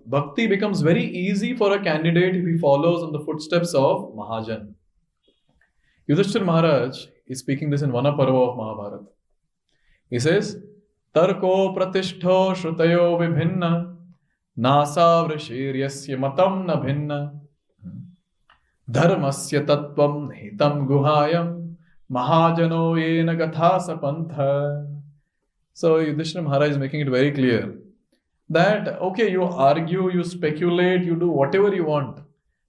bhakti becomes very easy for a candidate if he follows in the footsteps of Mahajan. Yudhishthir Maharaj is speaking this in Vanaparva of Mahabharata. He says, Tarko pratishto shrutayo vibhinna nasa vrishir matam na bhinna dharmasya tattvam hitam guhayam mahajano yena gatha sapantha. So Yudhishthira Maharaj is making it very clear that, okay, you argue, you speculate, you do whatever you want,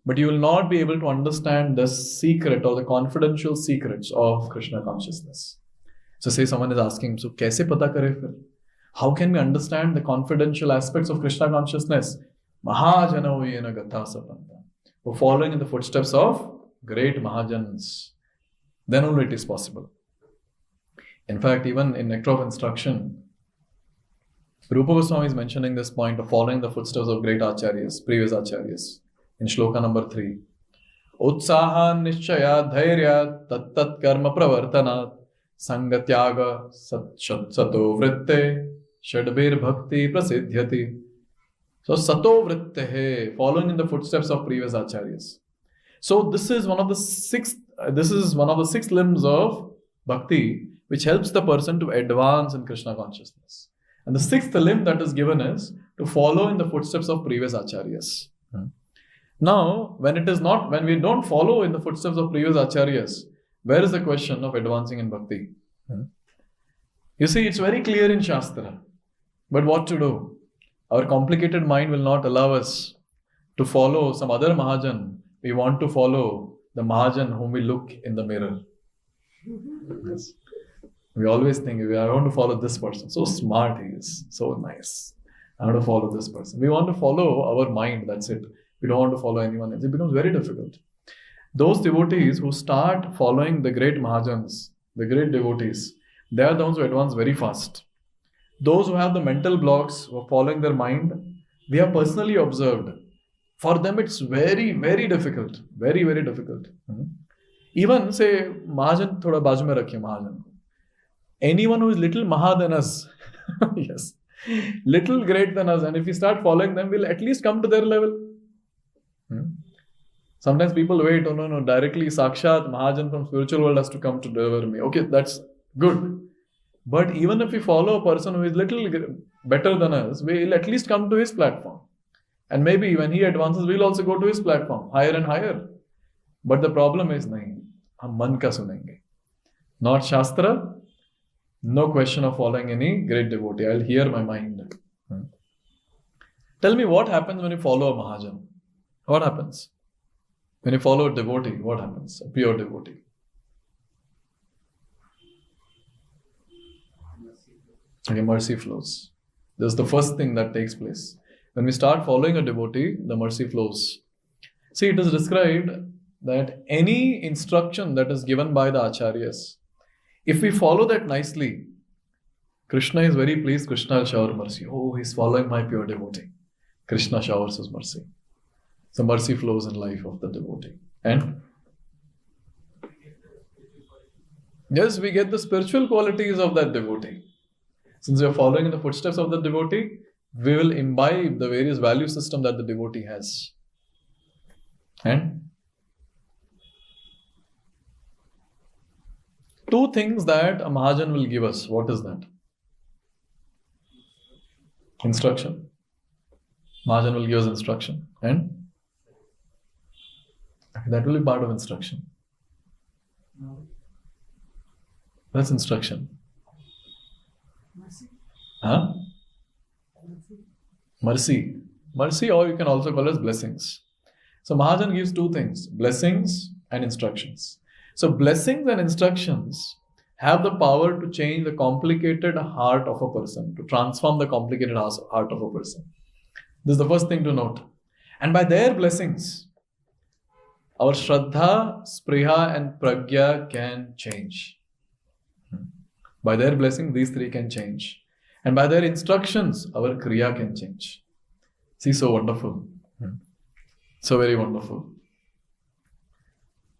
but you will not be able to understand the secret or the confidential secrets of Krishna consciousness. So say someone is asking, so kaise pata kare fir? How can we understand the confidential aspects of Krishna consciousness? Mahajano yena gatha sapanta. We're following in the footsteps of great mahajans. Then only it is possible. In fact, even in Nectar of Instruction, Rupa Goswami is mentioning this point of following the footsteps of great acharyas, previous acharyas, in shloka number 3. Utsaha nishchaya dhairya tat karma pravartanat sangatyaga sato vritte shadbir bhakti prasidhyati. So sato vritte, following in the footsteps of previous acharyas. So this is one of the six limbs of bhakti which helps the person to advance in Krishna consciousness. And the sixth limb that is given is to follow in the footsteps of previous acharyas. Now, when we don't follow in the footsteps of previous acharyas, where is the question of advancing in bhakti? You see, it's very clear in Shastra. But what to do? Our complicated mind will not allow us to follow some other Mahajan. We want to follow the Mahajan whom we look in the mirror. Yes. We always think, I want to follow this person. So smart he is. So nice. I want to follow this person. We want to follow our mind. That's it. We don't want to follow anyone else. It becomes very difficult. Those devotees who start following the great Mahajans, the great devotees, they are the ones who advance very fast. Those who have the mental blocks, who are following their mind, we have personally observed. For them it's very, very difficult. Very, very difficult. Even say, Mahajan thoda baaju mein rakhiye Mahajan. Anyone who is little maha than us, yes, little great than us, and if we start following them, we'll at least come to their level. Sometimes people wait, no, directly Sakshat Mahajan from spiritual world has to come to deliver me. Okay, that's good. But even if we follow a person who is little better than us, we'll at least come to his platform. And maybe when he advances, we'll also go to his platform, higher and higher. But the problem is, nahi, hum man ka sunenge. Not Shastra, no question of following any great devotee. I'll hear my mind. Tell me what happens when you follow a Mahajan? What happens? When you follow a devotee, what happens? A pure devotee. Okay, mercy flows. This is the first thing that takes place. When we start following a devotee, the mercy flows. See, it is described that any instruction that is given by the acharyas, if we follow that nicely, Krishna is very pleased. Krishna will shower mercy. Oh, he's following my pure devotee. Krishna showers his mercy. So mercy flows in life of the devotee. And yes, we get the spiritual qualities of that devotee. Since we are following in the footsteps of the devotee, we will imbibe the various value system that the devotee has. And two things that a Mahajan will give us. What is that? Instruction. Mahajan will give us instruction. And that will be part of instruction. That's instruction. Mercy. Huh? Mercy. Mercy, or you can also call as blessings. So Mahajan gives two things, blessings and instructions. So blessings and instructions have the power to change the complicated heart of a person, to transform the complicated heart of a person. This is the first thing to note. And by their blessings, our Shraddha, Spriha and Pragya can change. By their blessing, these three can change. And by their instructions, our Kriya can change. See, so wonderful. So very wonderful.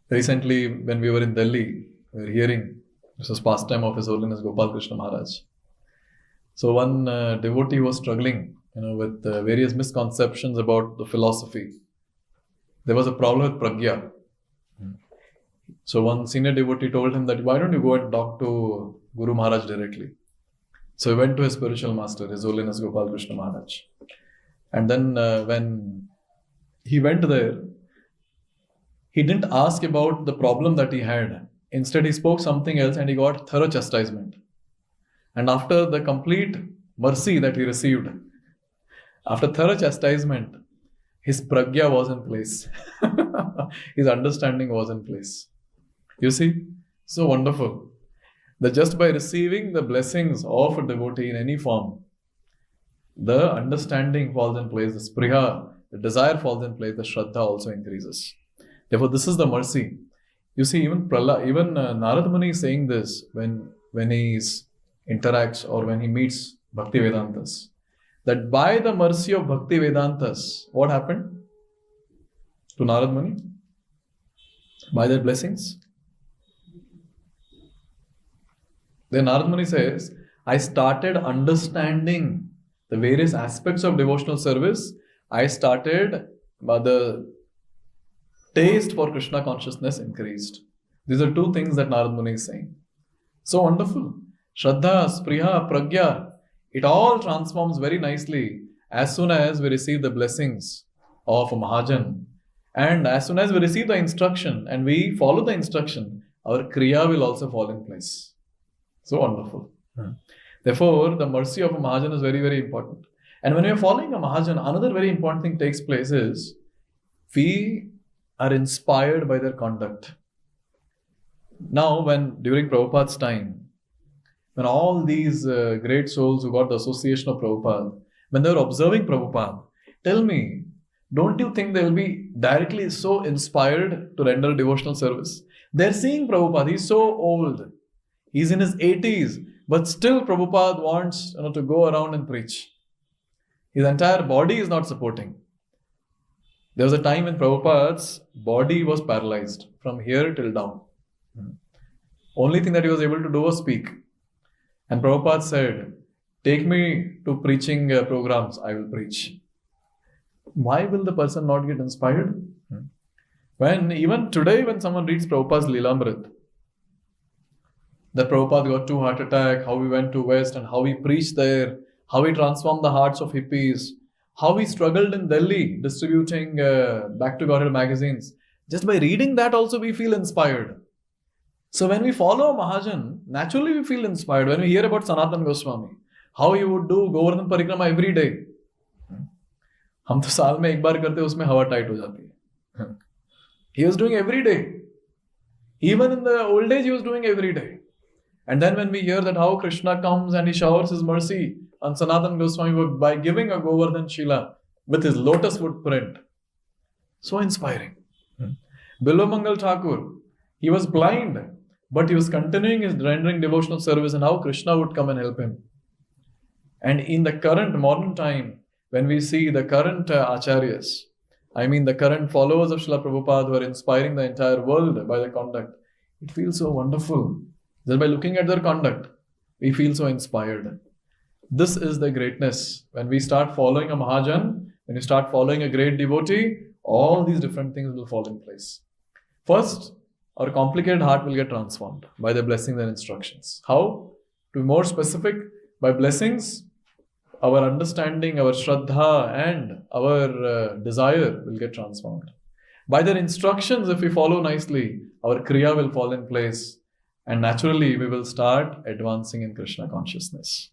Recently, when we were in Delhi, we were hearing, this was pastime of His Holiness Gopal Krishna Maharaj. So one devotee was struggling with various misconceptions about the philosophy. There was a problem with pragya. So one senior devotee told him that, why don't you go and talk to Guru Maharaj directly? So he went to his spiritual master, His Holiness Gopal Krishna Maharaj. And then when he went there, he didn't ask about the problem that he had. Instead, he spoke something else and he got thorough chastisement. And after the complete mercy that he received, after thorough chastisement, his pragya was in place. His understanding was in place. You see, so wonderful that just by receiving the blessings of a devotee in any form, the understanding falls in place, the spriha, the desire falls in place, the shraddha also increases. Therefore, this is the mercy. You see, even Narad Muni is saying this when he interacts or when he meets Bhakti Vedantas, that by the mercy of Bhakti Vedantas, what happened to Narad Muni? By their blessings. Then Narad Muni says, I started understanding the various aspects of devotional service. I started, the taste for Krishna consciousness increased. These are two things that Narad Muni is saying. So wonderful. Shraddha, Spriha, Pragya, it all transforms very nicely as soon as we receive the blessings of a Mahajan. And as soon as we receive the instruction and we follow the instruction, our Kriya will also fall in place. So wonderful. Therefore, the mercy of a Mahajan is very, very important. And when we are following a Mahajan, another very important thing takes place is we are inspired by their conduct. Now, during Prabhupada's time, when all these great souls who got the association of Prabhupada, when they were observing Prabhupada, tell me, don't you think they will be directly so inspired to render devotional service? They're seeing Prabhupada, he's so old. He's in his 80s, but still Prabhupada wants to go around and preach. His entire body is not supporting. There was a time when Prabhupada's body was paralyzed from here till down. Only thing that he was able to do was speak. And Prabhupada said, take me to preaching programs, I will preach. Why will the person not get inspired? When even today when someone reads Prabhupada's Lilamrit, that Prabhupada got 2 heart attack, how he went to West and how he preached there, how he transformed the hearts of hippies, how he struggled in Delhi distributing Back to Godhead magazines. Just by reading that also we feel inspired. So when we follow Mahajan, naturally we feel inspired. When we hear about Sanatan Goswami, how he would do Govardhan Parikrama every day. हम तो साल में एक बार करते उसमें हवा tight हो जाती है. He was doing every day. Even in the old age he was doing every day. And then when we hear that how Krishna comes and he showers his mercy on Sanatan Goswami by giving a Govardhan Shila with his lotus footprint. So inspiring. Bilomangal Thakur, he was blind, but he was continuing his rendering devotional service and how Krishna would come and help him. And in the current modern time, when we see the current acharyas, the current followers of Srila Prabhupada who are inspiring the entire world by their conduct, it feels so wonderful. Just by looking at their conduct, we feel so inspired. This is the greatness. When we start following a Mahajan, when you start following a great devotee, all these different things will fall in place. First, our complicated heart will get transformed by the blessings and instructions. How? To be more specific, by blessings, our understanding, our shraddha and our desire will get transformed. By their instructions, if we follow nicely, our kriya will fall in place and naturally we will start advancing in Krishna consciousness.